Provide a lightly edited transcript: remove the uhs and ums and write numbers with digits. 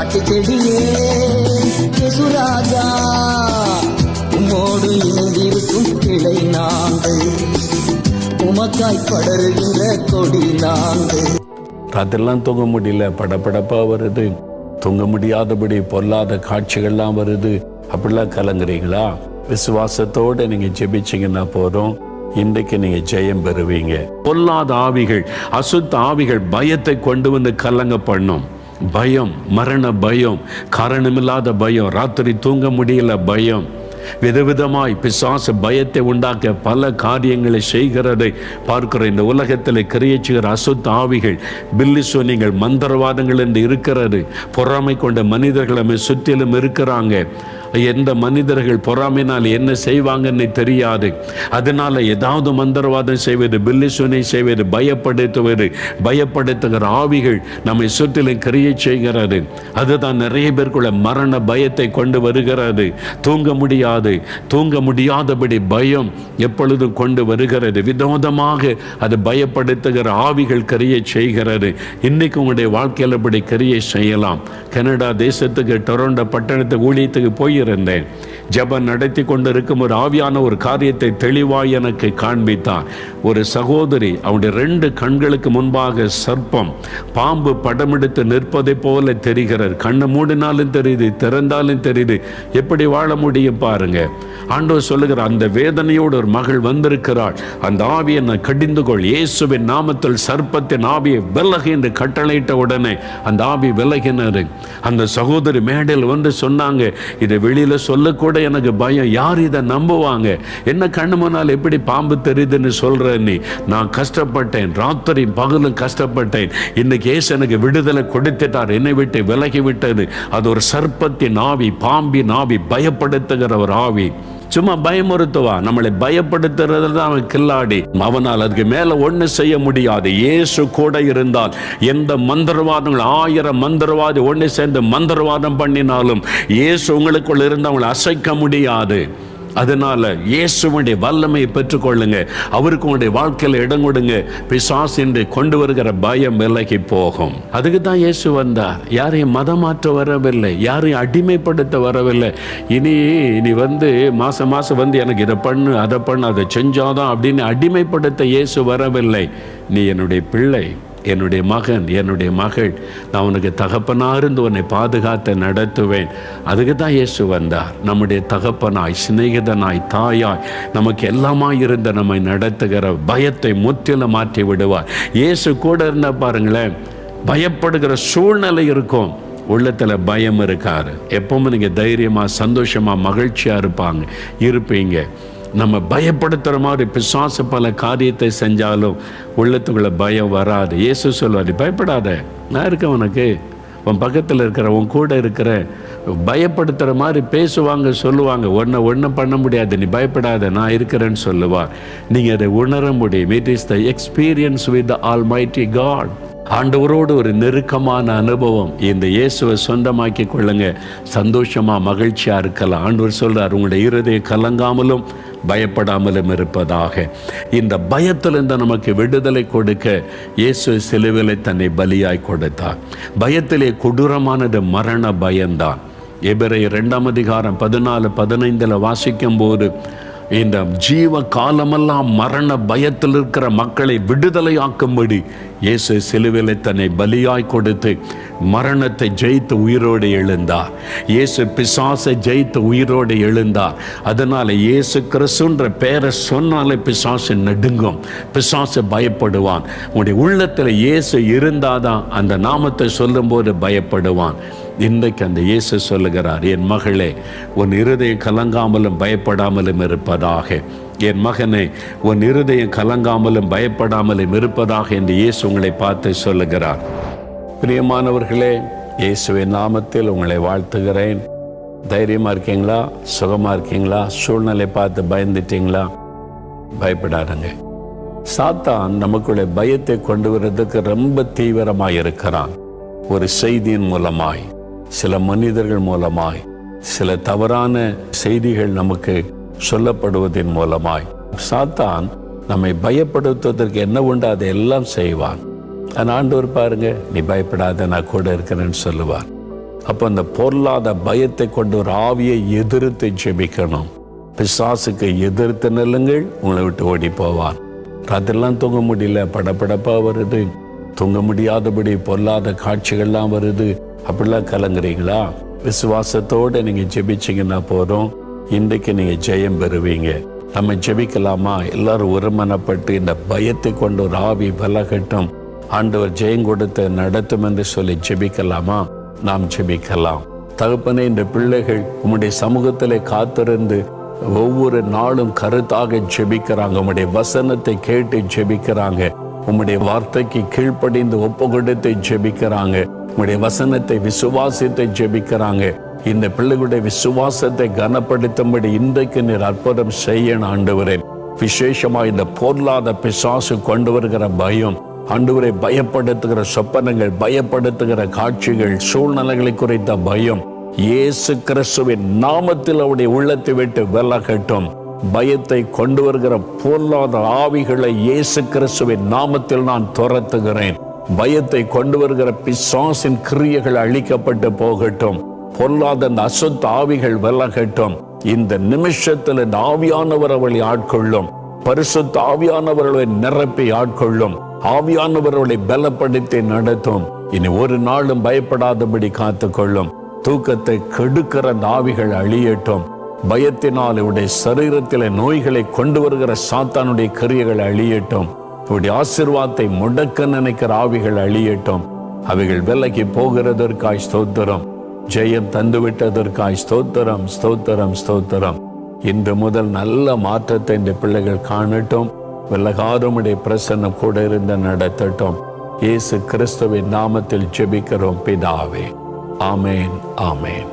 காட்டு செடியே யேசுராஜா, உம்மோடு இணைந்திருக்கும் கிளை நாங்கள், உமக்காய் படருகின்ற கொடி நாங்கள். ராத்திரெல்லாம் தூங்க முடியல, படப்படப்பா வருது, தூங்க முடியாதபடி பொல்லாத காட்சிகள்லாம் வருது, அப்படிலாம் கலங்குறீங்களா? விசுவாசத்தோடு நீங்க ஜெபிச்சீங்கன்னா போதும், இன்றைக்கு நீங்க ஜெயம் பெறுவீங்க. பொல்லாத ஆவிகள், அசுத்த ஆவிகள் பயத்தை கொண்டு வந்து கலங்க பண்ணும். பயம், மரண பயம், காரணமில்லாத பயம், ராத்திரி தூங்க முடியல பயம், விதவிதமாய் பிசாசு பயத்தை உண்டாக்க பல காரியங்களை செய்கிறதை பார்க்கிற இந்த உலகத்தில் கிரியச்சுகிற அசுத்த ஆவிகள், பில்லிசோனிகள், மந்திரவாதங்கள் என்று இருக்கிறது. பொறாமை கொண்ட மனிதர்கள் நம்ம சுற்றிலும் இருக்கிறாங்க. எந்த மனிதர்கள் பொறாமைனால் என்ன செய்வாங்கன்னு தெரியாது. அதனால ஏதாவது மந்திரவாதம் செய்வது, பில்லிசோனை செய்வது, பயப்படுத்துகிற ஆவிகள் நம்மை சுற்றிலும் கிரியை செய்கிறது. அதுதான் நிறைய பேருக்குள்ள மரண பயத்தை கொண்டு வருகிறது. தூங்க முடியாதபடி பயம் எப்பொழுதும் கொண்டு வருகிறது. விதவிதமாக அது பயப்படுத்துகிற ஆவிகள் கிரியை செய்கிறது. இன்னைக்கு உங்களுடைய வாழ்க்கையில் அப்படி கிரியை செய்யலாம். கனடா தேசத்துக்கு டொரண்டோ பட்டணத்துக்கு ஊழியத்துக்கு போயிருந்தேன். ஜெபம் நடத்தி கொண்டிருக்கும் ஒரு ஆவியான ஒரு காரியத்தை தெளிவாய் எனக்கு காண்பித்தார். ஒரு சகோதரி, அவருடைய 2 கண்களுக்கு முன்பாக சர்ப்பம், பாம்பு படமெடுத்து நிற்பதை போல தெரிகிறது. கண்ணை மூடினாலும் தெரியுது, திறந்தாலும் தெரியுது. எப்படி வாழ முடியும் பாருங்க. ஆண்டவர் சொல்லுகிற அந்த வேதனையோடு ஒரு மகள் வந்திருக்கிறாள். அந்த ஆவியை நான் கடிந்து கொள், இயேசுவின் நாமத்தில் சர்ப்பத்தின் ஆவியை விலகு என்று கட்டளையிட்ட உடனே அந்த ஆவி விலகினது. அந்த சகோதரி மேடையில் வந்து சொன்னாங்க, இதை வெளியில சொல்லக்கூட எனக்கு பயம், யார் இதை நம்புவாங்க? என்ன கண்ணு முன்னால் எப்படி பாம்பு தெரியுதுன்னு சொல்ற நீ? நான் கஷ்டப்பட்டேன், ராத்திரி பகலும் கஷ்டப்பட்டேன். இன்னைக்கு இயேசு எனக்கு விடுதலை கொடுத்துட்டார், என்னை விட்டு விலகி விட்டது. அது ஒரு சர்ப்பத்தின் ஆவி, பாம்பின் ஆவி, பயப்படுத்துகிற ஒரு ஆவி. சும்மா பயமுறுத்துவா, நம்மளை பயப்படுத்துறது தான் அவன் கில்லாடி. அவனால் அதுக்கு மேல ஒண்ணு செய்ய முடியாது. இயேசு கூட இருந்தால் எந்த மந்திரவாதங்கள், 1000 மந்திரவாதி ஒண்ணு சேர்ந்து மந்திரவாதம் பண்ணினாலும் இயேசு உங்களுக்குள்ள இருந்து அவங்களை அசைக்க முடியாது. அதனால இயேசுவுடைய வல்லமையை பெற்றுக்கொள்ளுங்க, அவருக்கு உங்களுடைய வாழ்க்கையில இடம் கொடுங்க. பிசாசின்றி கொண்டு வருகிற பயம் விலகி போகும். அதுக்கு தான் இயேசு வந்தார். யாரையும் மதம் மாற்ற வரவில்லை, யாரையும் அடிமைப்படுத்த வரவில்லை. இனி வந்து மாசம் வந்து எனக்கு இதை பண்ணு, அதை பண்ணு, அதை செஞ்சாதான் அப்படின்னு அடிமைப்படுத்த இயேசு வரவில்லை. நீ என்னுடைய பிள்ளை, என்னுடைய மகன், என்னுடைய மகள், நான் உனக்கு தகப்பனாக இருந்து உன்னை பாதுகாத்து நடத்துவேன். அதுக்கு தான் இயேசு வந்தார். நம்முடைய தகப்பனாய், சிநேகிதனாய், தாயாய், நமக்கு எல்லாமாய் இருந்த நம்மை நடத்துகிற பயத்தை முற்றிலும் மாற்றி விடுவார். இயேசு கூட இருந்தா பாருங்களேன், பயப்படுகிற சூழ்நிலை இருக்கும், உள்ளத்துல பயம் இருக்காரு. எப்பவும் நீங்க தைரியமா, சந்தோஷமா, மகிழ்ச்சியா இருப்பீங்க. நம்ம பயப்படுத்துகிற மாதிரி பிசாசு பல காரியத்தை செஞ்சாலும் உள்ளத்துக்குள்ள பயம் வராது. இயேசு சொல்வார், பயப்படாத, நான் இருக்கேன் உனக்கு. உன் பக்கத்தில் இருக்கிற, உன் கூட இருக்கிற, பயப்படுத்துகிற மாதிரி பேசுவாங்க, சொல்லுவாங்க, ஒன்றும் பண்ண முடியாது, நீ பயப்படாத, நான் இருக்கிறேன்னு சொல்லுவார். நீங்கள் அதை உணர முடியும். It is the experience with the almighty God. ஆண்டவரோடு ஒரு நெருக்கமான அனுபவம். இந்த இயேசுவை சொந்தமாக்கி கொள்ளுங்க, சந்தோஷமா, மகிழ்ச்சியா இருக்கலாம். ஆண்டவர் சொல்றார், உங்களுடைய இருதயம் கலங்காமலும் பயப்படாமலும் இருப்பதாக. இந்த பயத்திலிருந்து நமக்கு விடுதலை கொடுக்க இயேசு சிலுவையிலே தன்னை பலியாய் கொடுத்தார். பயத்திலே கொடூரமானது மரண பயம்தான். எபிரேயர் 2 அதிகாரம் 14-15 வாசிக்கும் போது, இந்த ஜீவ காலமெல்லாம் மரண பயத்தில் இருக்கிற மக்களை விடுதலையாக்கும்படி இயேசு சிலுவையிலே தன்னை பலியாய் கொடுத்து மரணத்தை ஜெயித்து உயிரோடு எழுந்தார். இயேசு பிசாசை ஜெயித்து உயிரோடு எழுந்தார். அதனால இயேசு கிறிஸ்துன்ற பேரை சொன்னாலே பிசாசு நடுங்கும், பிசாசு பயப்படுவான். உன்னுடைய உள்ளத்தில் இயேசு இருந்தாதான் அந்த நாமத்தை சொல்லும்போது பயப்படுவான். இன்றைக்கு அந்த இயேசு சொல்லுகிறார், என் மகளே, உன் இருதயம் கலங்காமலும் பயப்படாமலும் இருப்பதாக. என் மகனே, உன் இருதயம் கலங்காமலும் பயப்படாமலும் இருப்பதாக என்று இயேசு உங்களை பார்த்து சொல்லுகிறார். பிரியமானவர்களே, இயேசுவின் நாமத்தில் உங்களை வாழ்த்துகிறேன். தைரியமாக இருக்கீங்களா? சுகமாக இருக்கீங்களா? சூழ்நிலை பார்த்து பயந்துட்டீங்களா? பயப்படாதுங்க. சாத்தான் நமக்குள்ளே பயத்தை கொண்டு வர்றதுக்கு ரொம்ப தீவிரமாக இருக்கிறான். ஒரு செய்தியின் மூலமாய், சில மனிதர்கள் மூலமாய், சில தவறான செய்திகள் நமக்கு சொல்லப்படுவதன் மூலமாய் சாத்தான் நம்மை பயப்படுத்துவதற்கு என்ன உண்டு அதை எல்லாம் செய்வான். ஆண்டவர் பாருங்க, நீ பயப்படாத, நான் கூட இருக்கிறேன்னு சொல்லுவார். அப்போ அந்த பொருளாத பயத்தை கொண்டு ஒரு ஆவியை எதிர்த்து ஜெபிக்கணும். பிசாசுக்கு எதிர்த்து நில்லுங்கள், உங்களை விட்டு ஓடி போவார். ராத்திரிலாம் தூங்க முடியல, படப்படப்பா வருது, தூங்க முடியாதபடி பொல்லாத காட்சிகள்லாம் வருது, அப்படிலாம் கலங்குறீங்களா? விசுவாசத்தோடு நீங்கள் ஜெபிச்சிங்கன்னா போதும், இன்றைக்கு நீங்கள் ஜெயம் பெறுவீங்க. நம்ம ஜெபிக்கலாமா? எல்லாரும் ஒருமனப்பட்டு இந்த பயத்தை கொண்டு ஒரு ஆவி விலகட்டும், ஆண்டவர் ஜெயம் கொடுத்து நடத்தும் என்று சொல்லி ஜெபிக்கலாமா? நாம் ஜெபிக்கலாம். தகப்பனே, இந்த பிள்ளைகள் உம்முடைய சமூகத்திலே காத்திருந்து ஒவ்வொரு நாளும் கருத்தாக ஜெபிக்கிறாங்க, உம்முடைய வசனத்தை கேட்டு ஜெபிக்கிறாங்க, உம்முடைய வார்த்தைக்கு கீழ்ப்படிந்து ஒப்பு கொடுத்து ஜெபிக்கிறாங்க, உம்முடைய வசனத்தை விசுவாசித்து ஜெபிக்கிறாங்க. இந்த பிள்ளைகளுடைய விசுவாசத்தை கனப்படுத்தும்படி இன்றைக்கு நீர் அற்புதம் செய்யணும் ஆண்டவரே. விசேஷமா இந்த பொருளாத பிசாசு கொண்டு வருகிற பயம், ஆண்டவரை பயப்படுத்துகிற சொப்பனங்கள், பயப்படுத்துகிற காட்சிகள், சூழ்நிலைகளை குறித்த பயம் இயேசு கிறிஸ்துவின் நாமத்தில் அவருடைய உள்ளத்தை விட்டு விலகட்டும். பயத்தை கொண்டு வருகிற பொருளாத ஆவிகளை இயேசு கிறிஸ்துவின் நாமத்தில் நான் துரத்துகிறேன். பயத்தை கொண்டு வருகிற பிசாசின் கிரியைகள் அழிக்கப்பட்டு போகட்டும். பொல்லாத அந்த அசுத்த ஆவிகள் விலகட்டும். இந்த நிமிஷத்தில் இந்த ஆவியானவர் அவளை ஆட்கொள்ளும். பரிசுத்த ஆவியானவர்களை நிரப்பி ஆட்கொள்ளும். ஆவியானவர்களை பலப்படுத்தி நடத்தும். இனி ஒரு நாளும் பயப்படாதபடி காத்துக்கொள்ளும். தூக்கத்தை கெடுக்கிற அந்த ஆவிகள் அழியட்டும். பயத்தினால் இவருடைய சரீரத்திலே நோய்களை கொண்டு வருகிற சாத்தானுடைய கிரியைகள் அழியட்டும். இவருடைய ஆசீர்வாதத்தை முடக்க நினைக்கிற ஆவிகள் அழியட்டும். அவைகள் விலகி போகிறதற்காய் ஸ்தோத்திரம். ஜெயம் தந்துவிட்டதற்காய் ஸ்தோத்திரம், ஸ்தோத்திரம், ஸ்தோத்திரம். இன்று முதல் நல்ல மாற்றத்தை இந்த பிள்ளைகள் காணட்டும். விலகாதமுடைய பிரசன்னம் கூட இருந்து நடத்தட்டும். இயேசு கிறிஸ்துவின் நாமத்தில் ஜெபிக்கிறோம் பிதாவே. ஆமேன், ஆமேன்.